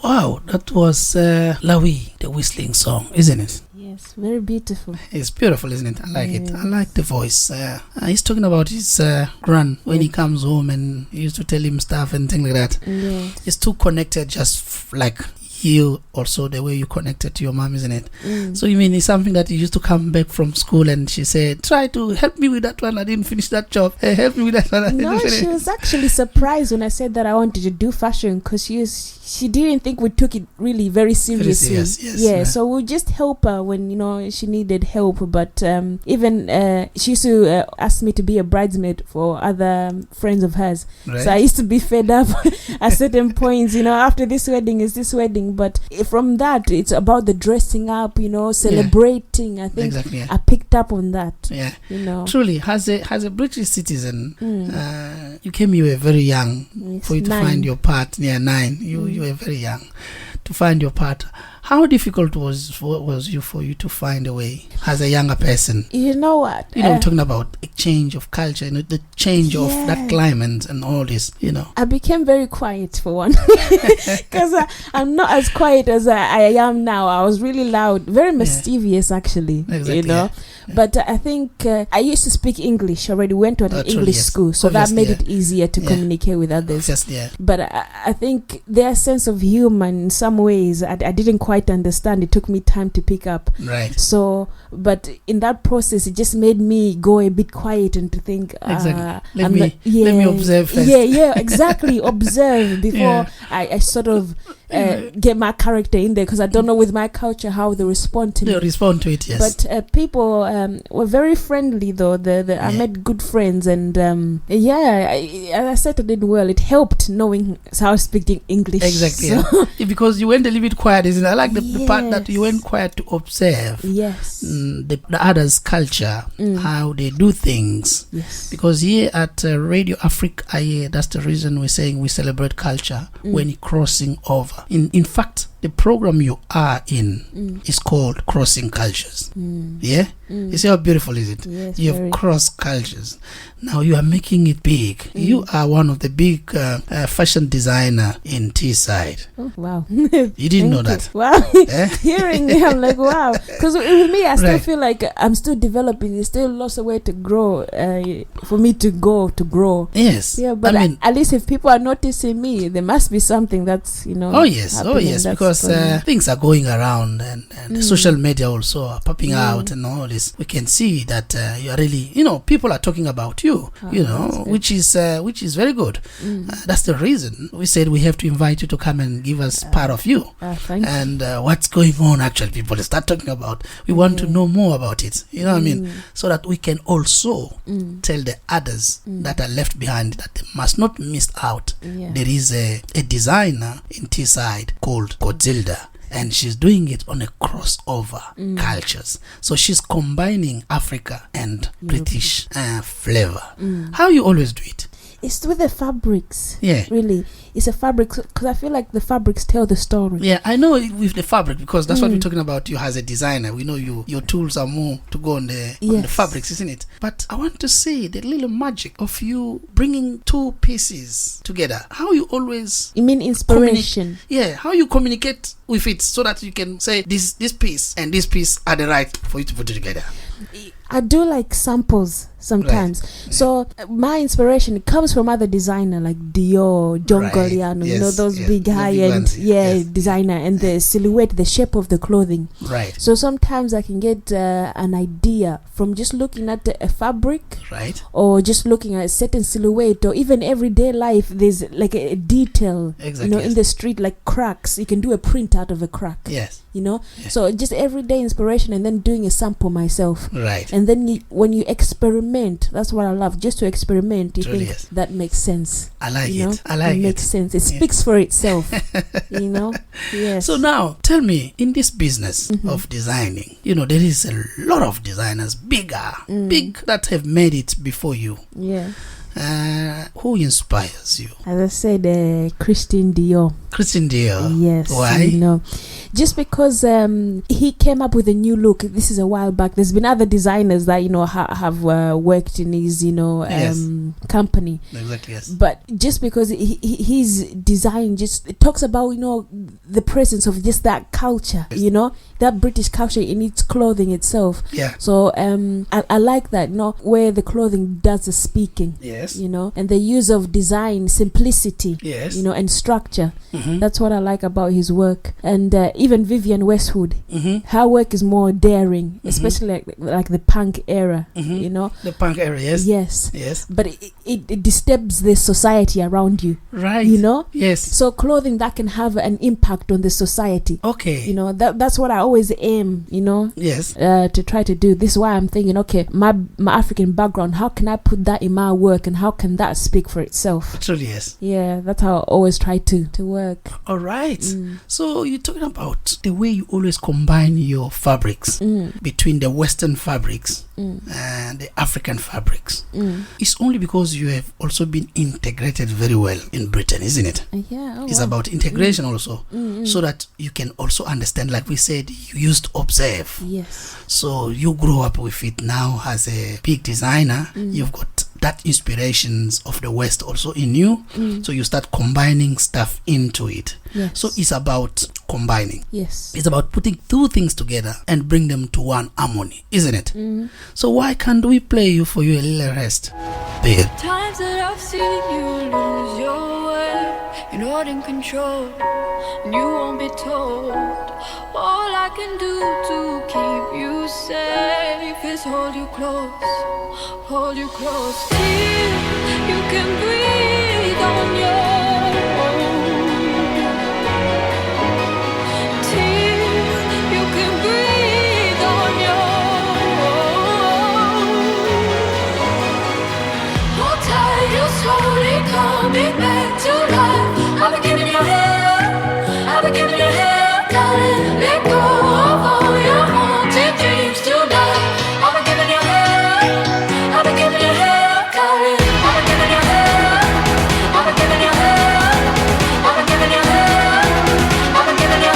Wow, that was Lawi, the whistling song, isn't it? Yes, very beautiful. It's beautiful, isn't it? I like it. I like the voice. He's talking about his gran when he comes home, and he used to tell him stuff and things like that. Yeah. It's too connected, just like you also, the way you connected to your mom, isn't it? So you mean it's something that you used to come back from school and she said, try to help me with that one, I didn't finish that job. Hey, help me with that one, I didn't finish. She was actually surprised when I said that I wanted to do fashion, because she didn't think we took it really very seriously. Very serious, yes, so we just help her when she needed help. But even she used to ask me to be a bridesmaid for other friends of hers. Right. So I used to be fed up at certain points. After this wedding is this wedding. But from that, it's about the dressing up. Celebrating. I think exactly, yeah. I picked up on that. Yeah. Truly, as a British citizen, you came. You were very young for you to 9. find your part. Yeah, 9. You were very young to find your part. How difficult was for you to find a way as a younger person? You know what? We're talking about a change of culture, the change of that climate and all this, I became very quiet for one, because I'm not as quiet as I am now. I was really loud, very mischievous actually, exactly, But I think I used to speak English already, went to an English school, so that made it easier to communicate with others. Just, But I think their sense of humor in some ways, I didn't quite quite understand. It took me time to pick up. Right. So, but in that process, it just made me go a bit quiet and to think. Exactly. Let me observe first. Yeah, exactly. Observe before Yeah. I sort of get my character in there, because I don't know with my culture how they respond to me. They respond to it, yes. But people were very friendly, though. I made good friends, and I settled in well. It helped knowing how to speak English. Exactly. So Yeah. Because you went a little bit quiet, isn't it? I like the part that you went quiet to observe yes. the others' culture, how they do things. Yes. Because here at Radio Afric-Aye, that's the reason we're saying we celebrate culture when crossing over. In fact, the program you are in is called Crossing Cultures. Yeah? You see how beautiful is it? Yes, You have crossed cultures. Now you are making it big. You are one of the big fashion designer in Teesside. Oh, wow. You didn't know Thank that. you. Wow. Eh? Hearing me, I'm like, wow. Because with me, I still Right. feel like I'm still developing. There's still lots of way to grow for me to grow. Yes. Yeah, but I mean, at least if people are noticing me, there must be something that's, oh yes, happening. That's because funny. things are going around and social media also are popping out and all this. We can see that you are really, people are talking about you, which is very good. That's the reason we said we have to invite you to come and give us part of you. Thank you. And what's going on actually, people start talking about. We want to know more about it. You know what I mean? So that we can also tell the others that are left behind that they must not miss out. Yeah. There is a designer in Teesside called Cotilda, and she's doing it on a crossover cultures. So she's combining Africa and British flavor. How you always do it? It's with the fabrics. Yeah. Really. It's a fabric, because I feel like the fabrics tell the story. Yeah, I know it with the fabric, because that's what we're talking about. You as a designer, we know your tools are more to go on the fabrics, isn't it? But I want to see the little magic of you bringing two pieces together. How you always You mean inspiration? how you communicate with it so that you can say this piece and this piece are the right for you to put it together. I do like samples sometimes. Right. So my inspiration comes from other designer like Dior, John Right. Galliano, Yes, those yes. big The big high-end ones, yes. designer, and the silhouette, the shape of the clothing. Right. So sometimes I can get an idea from just looking at a fabric, Right. or just looking at a certain silhouette, or even everyday life. There's like a detail, Exactly, in yes. the street, like cracks. You can do a print out of a crack. Yes. Yes. So just everyday inspiration, and then doing a sample myself. Right. And then when you experiment, that's what I love. Just to experiment, you Truly, think yes. that makes sense. I like You know? it. I like it it. makes sense. It speaks for itself. Yes. So now, tell me, in this business of designing, there is a lot of designers, big that have made it before you. Yeah. Who inspires you? As I said, Christian Dior. Christian Dior. Yes. Why? Just because he came up with a new look. This is a while back. There's been other designers that have worked in his company. Exactly. Yes. But just because his design it talks about the presence of just that culture, that British culture in its clothing itself. Yeah. So I like that, where the clothing does the speaking. Yes. And the use of design, simplicity. Yes. And structure. That's what I like about his work. And even Vivienne Westwood, her work is more daring, especially like the punk era. The punk era. Yes. Yes. Yes. But it disturbs the society around you. Right. Yes. So clothing that can have an impact on the society. Okay. That's what I always aim. Yes. To try to do. This is why I'm thinking, okay, my African background, how can I put that in my work, and how can that speak for itself? Truly, yes. Yeah, that's how I always try to work. All right. So you're talking about the way you always combine your fabrics between the Western fabrics and the African fabrics. It's only because you have also been integrated very well in Britain, isn't it? Yeah. It's about integration also, so that you can also understand, like we said, you used to observe. Yes. So you grow up with it now as a big designer. You've got that inspirations of the West also in you. So you start combining stuff into it. Yes. So it's about combining. Yes. It's about putting two things together and bring them to one harmony, isn't it? So why can't we play you for you a little rest, babe? Times that I've seen you lose your way, You're in control, and you won't be told. All I can do to keep you safe is hold you close till you can breathe on your own. Till you can breathe on your own. Hold tight, you're slowly coming back to life. I've been giving you hell, I've been giving you hell, darling. Let go of all your haunted dreams tonight. I've been giving you hell, I've been giving you hell, darling. I've been giving you hell, I've been giving you hell, I've been giving you hell, I've been giving you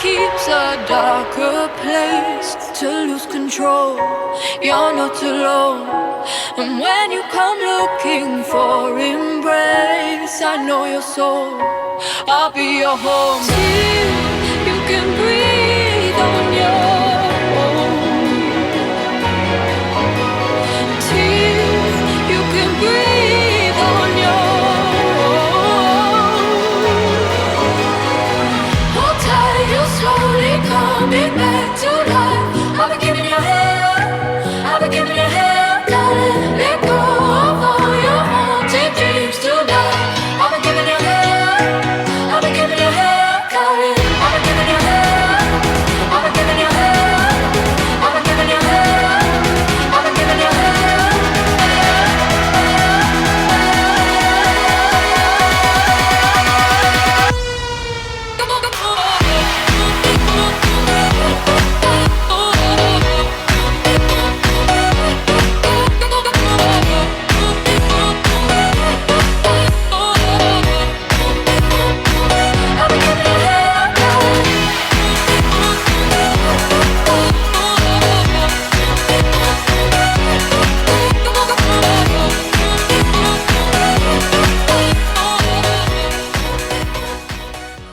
keeps a darker place to lose control. You're not alone. And when you come looking for embrace, I know your soul. I'll be your home till you can breathe on your own. Till you can breathe on your own. Hold tight, you're slowly coming back to life. I've been giving you hell, I've been giving you hell, darling. Let go of all your haunted dreams tonight. I've been giving you hell, I've been giving you hell, darling. I've been giving you hell, I've been giving you hell, I've been giving you hell, I've been giving you hell.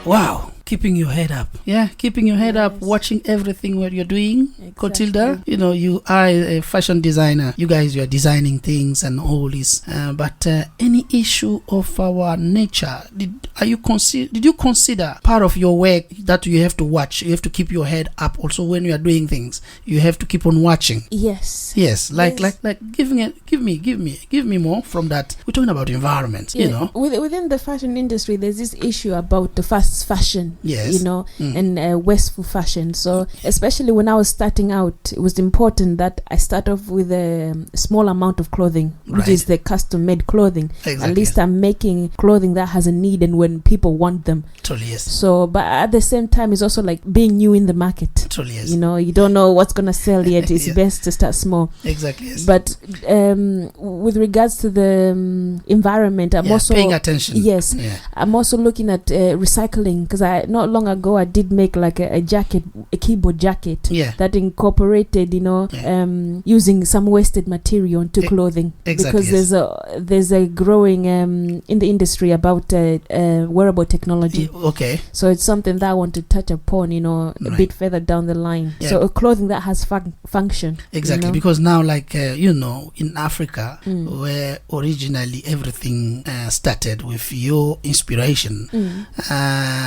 Wow, keeping your head up. Yeah, keeping your head up, watching everything what you're doing. Exactly. Cotilda, you know, you are a fashion designer. You guys, you are designing things and all this. But any issue of our nature, did you consider part of your work that you have to watch? You have to keep your head up also when you are doing things. You have to keep on watching. Yes. Yes, like give me more from that. We're talking about environment, Yeah, you know. within the fashion industry, there's this issue about the fast fashion, Yes. you know, and wasteful fashion. So especially when I was starting out, it was important that I start off with a small amount of clothing, which Right. is the custom-made clothing. Exactly. At least I'm making clothing that has a need and when people want them. Totally yes. So, but at the same time, it's also like being new in the market. Totally yes. You know, you don't know what's gonna sell yet. It's Yeah. best to start small. Exactly yes. But with regards to the environment, I'm also paying attention. Yes, Yeah. I'm also looking at recycling because not long ago I did make like a jacket, a keyboard jacket Yeah. that incorporated, you know, Yeah. using some wasted material into clothing. exactly, Because there's a growing in the industry about wearable technology. Okay. So it's something that I want to touch upon, you know, a Right. bit further down the line. Yeah. So a clothing that has function. Exactly, you know? because now, like you know, in Africa, where originally everything started with your inspiration,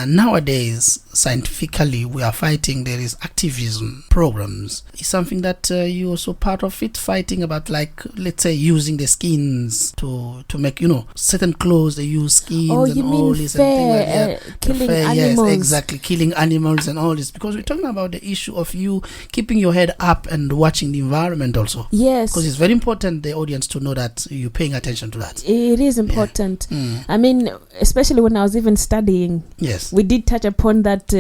nowadays nowadays, scientifically, we are fighting. There is activism programs. It's something that you also part of it, fighting about, like, let's say, using the skins to make, certain clothes. They use skins and all this and things like that. Killing animals. Yes, exactly, killing animals and all this. Because we're talking about the issue of you keeping your head up and watching the environment also. Yes. Because it's very important the audience to know that you're paying attention to that. It is important. Yeah. I mean, especially when I was even studying. Yes. We did touch upon that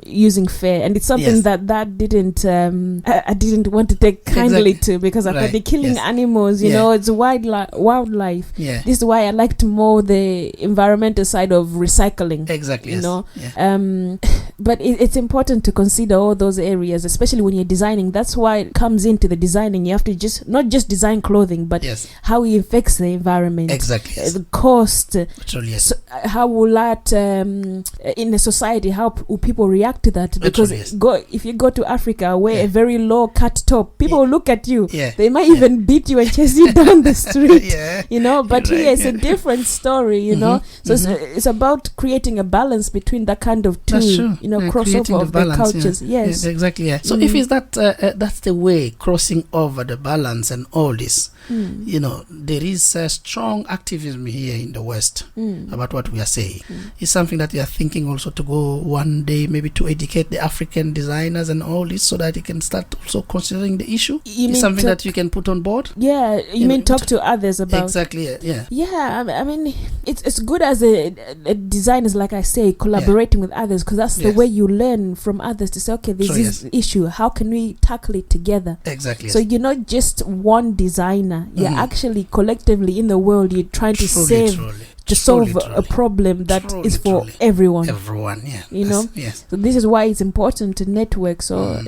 using fair, and it's something that didn't I didn't want to take kindly to, because I thought the killing animals, you know, it's wildlife. Yeah. This is why I liked more the environmental side of recycling. Exactly. You know. Yeah. But it's important to consider all those areas, especially when you're designing. That's why it comes into the designing. You have to not just design clothing, but how it affects the environment. Exactly. Yes. The cost. Literally, yes. So how will that in a society? How will people react to that? Because if you go to Africa, wear a very low cut top, people will look at you. Yeah. They might even beat you and chase you down the street. You know. But here it's a different story. You know. So it's about creating a balance between that kind of two. That's true. Crossover of the cultures. Yes. Exactly. Yeah. So if it's that that's the way, crossing over the balance and all this. There is a strong activism here in the West about what we are saying. It's something that we are thinking also to go one day, maybe to educate the African designers and all this, so that you can start also considering the issue. It's something that you can put on board. Yeah, you mean talk to others about. Exactly. Yeah. I mean, it's good as a designers, like I say, collaborating with others, because that's the way you learn from others to say, okay, there's this issue. How can we tackle it together? Exactly. So you're not just one designer. You're actually collectively in the solve a problem that is for everyone. Everyone, yeah. Yes. So this is why it's important to network. So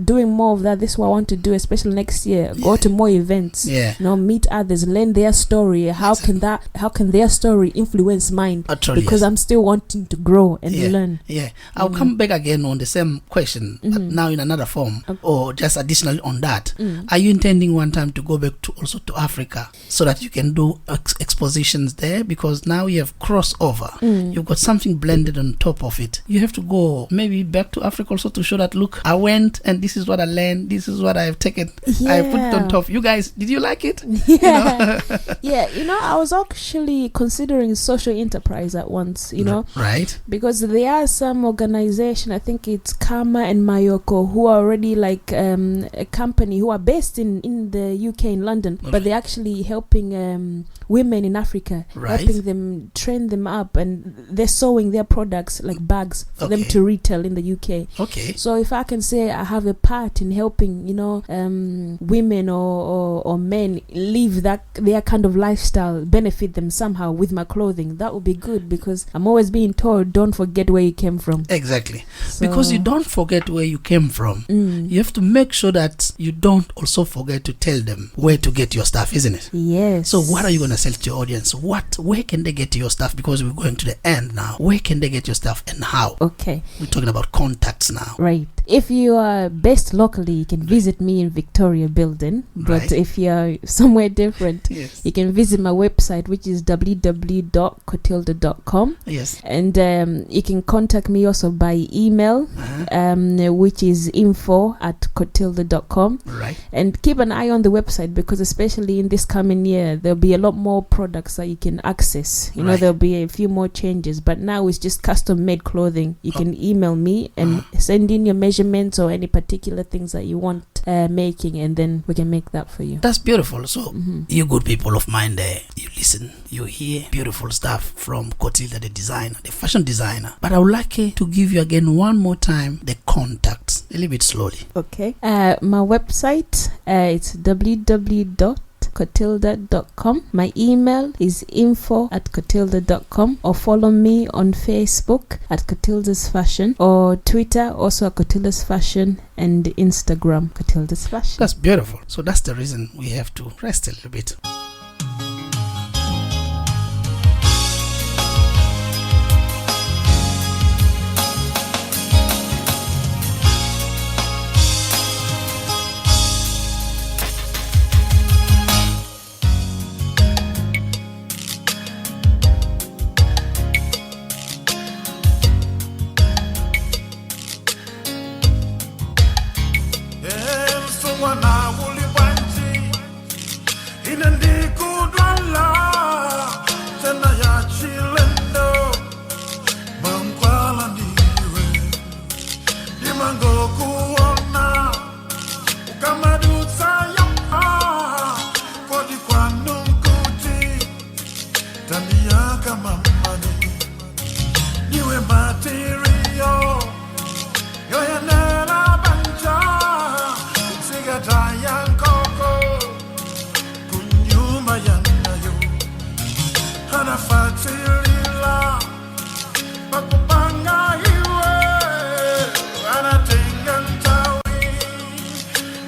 doing more of that. This is what I want to do, especially next year. Go to more events. Yeah. Meet others, learn their story. How can their story influence mine? Because I'm still wanting to grow and learn. Yeah. I'll come back again on the same question now in another form, or just additionally on that. Are you intending one time to go back also to Africa, so that you can do expositions there? Because now you have crossover. You've got something blended on top of it. You have to go maybe back to Africa also to show that, look, I went and this is what I learned, this is what I have taken. I put it on top. You guys, did you like it? I was actually considering social enterprise at once, right, because there are some organization, I think it's Kama and Mayoko, who are already like a company who are based in the UK, in London, but they're actually helping women in Africa, helping them, train them up, and they're sewing their products like bags for them to retail in the UK. So if I can say I have a part in helping, women or men live their kind of lifestyle, benefit them somehow with my clothing, that would be good, because I'm always being told, don't forget where you came from. Exactly. Because you don't forget where you came from. You have to make sure that you don't also forget to tell them where to get your stuff, isn't it? Yes. So what are you going to sell to your audience? Where can they get your stuff? Because we're going to the end now. Where can they get your stuff and how? Okay. We're talking about contacts now. Right. If you are based locally, you can visit me in Victoria Building. But if you're somewhere different, you can visit my website, which is www.cotilda.com. Yes. And you can contact me also by email, which is info@cotilda.com. Right. And keep an eye on the website, because especially in this coming year, there'll be a lot more products that you can access. There'll be a few more changes, but now it's just custom made clothing. You can email me and send in your measurements or any particular things that you want making, and then we can make that for you. That's beautiful. So you good people of mine there, you listen, you hear beautiful stuff from Cotilda, the designer, the fashion designer. But I would like to give you again one more time the contacts, a little bit slowly. Okay. My website, it's www.cotilda.com. My email is info@cotilda.com, or follow me on Facebook at Cotilda's Fashion, or Twitter also at Cotilda's Fashion, and Instagram Cotilda's Fashion. That's beautiful. So that's the reason we have to rest a little bit. material. Yoyanela banja, sigatayan koko, kunyuma yanayo. Hana fatilila, bakupanga iwe, anatengan tawi,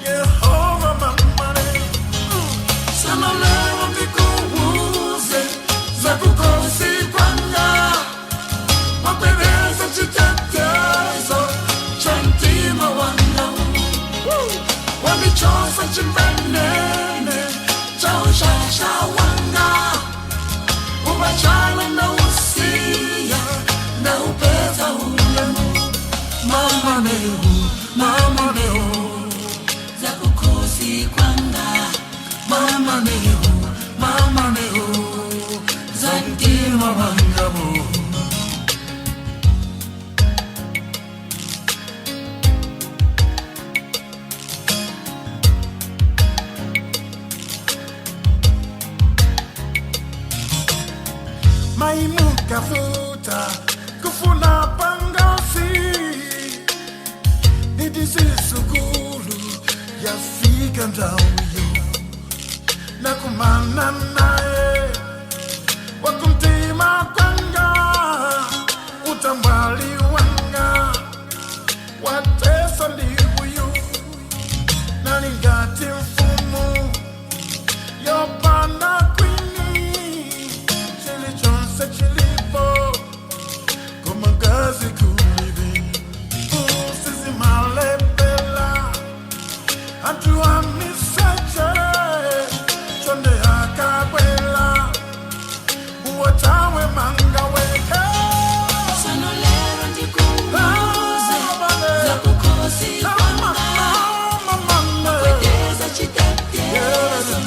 Yehova mamane. Sana lewa mikuuze, za kukosi kwanga, mapereza chitetezo, chantima wanga. Wamichosa chimbenene, chaushasha wanga. Ubachala na usia, na upeza ulemu. Mama nehu, za kukosi kwanga. Mama nehu, za ntima wangamu. Maimuka futa, kufuna pangasi. Nidisi suguru, ya fika ndauyo. Nakumana nae, wakumtima kwanga. Utambali wanga, watesa liuyu. Naningati mfumu, yopana kwini. Chili chonse chilipo, kumagazi kulivi. Sisi malepela, antua miseche. Chonde akakwela, uwatawe mangawe. Sanolero ndikuuze, za kukosi kwanga. Makwedeza chitetezo,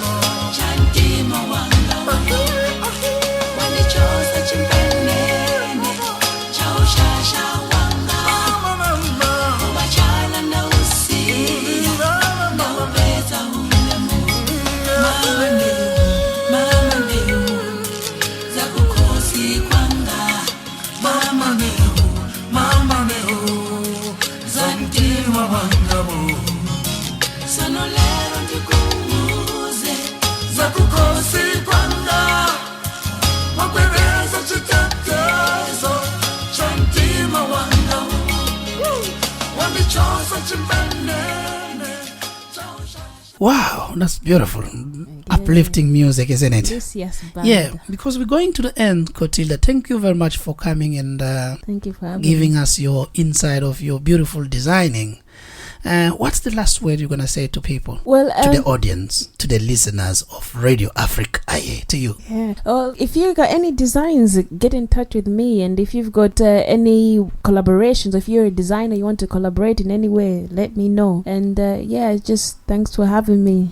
chantima wanga. Wanichosa chimbenene, chaushasha wanga. Ubachala na usia, na upeza ulemu. Mama nehu, za kukosi kwanga. Mama nehu, za ntima wangamu. Sanolero ndikuuze, Za kukosi kwanga, mapereza chitetezo, chantima wanga. Wamichosa chimbenene, chaushasha. Wow, that's beautiful. Uplifting music, isn't it? Yes, band. Yeah, because we're going to the end, Cotilda. Thank you very much for coming and Thank you for having giving me. us your insight of your beautiful designing. What's the last word you're going to say to people? Well, To the audience, to the listeners of Radio Afric-Aye, to you. yeah. Well, if you got any designs, get in touch with me. And if you've got any collaborations, if you're a designer, you want to collaborate in any way, let me know. And yeah, just thanks for having me.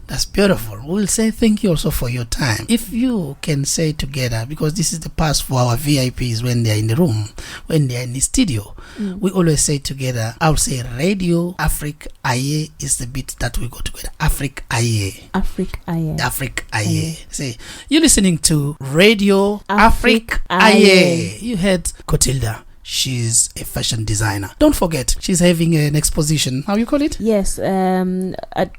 That's beautiful. We'll say thank you also for your time. If you can say together, because this is the pass for our VIPs when they're in the room, when they're in the studio, we always say together, I'll say Radio Afric-Aye is the bit that we go together. Afric-Aye. Afric-Aye. Afric-Aye. Say, you're listening to Radio Afric-Aye. Afric-Aye. You heard Cotilda. She's a fashion designer. Don't forget, she's having an exposition. How you call it? Yes, at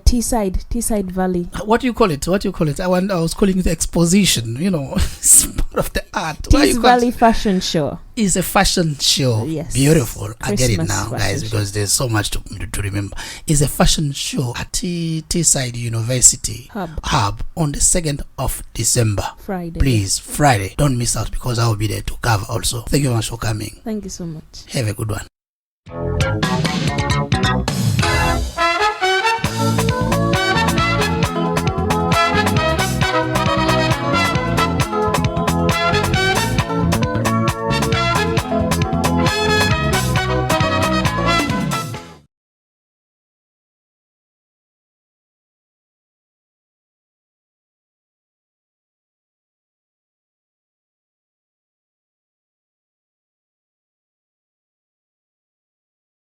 Teesside Valley. What do you call it? I was calling it exposition. You know, it's part of the art. Teesside Valley Fashion Show. It's a fashion show. Yes. Beautiful. I get it Christmas now, fashion guys, because there's so much to remember. It's a fashion show at Teesside University Hub on the 2nd of December. Friday. Please, Friday. Don't miss out because I will be there to cover also. Thank you very much for coming. Thank you so much. Have a good one.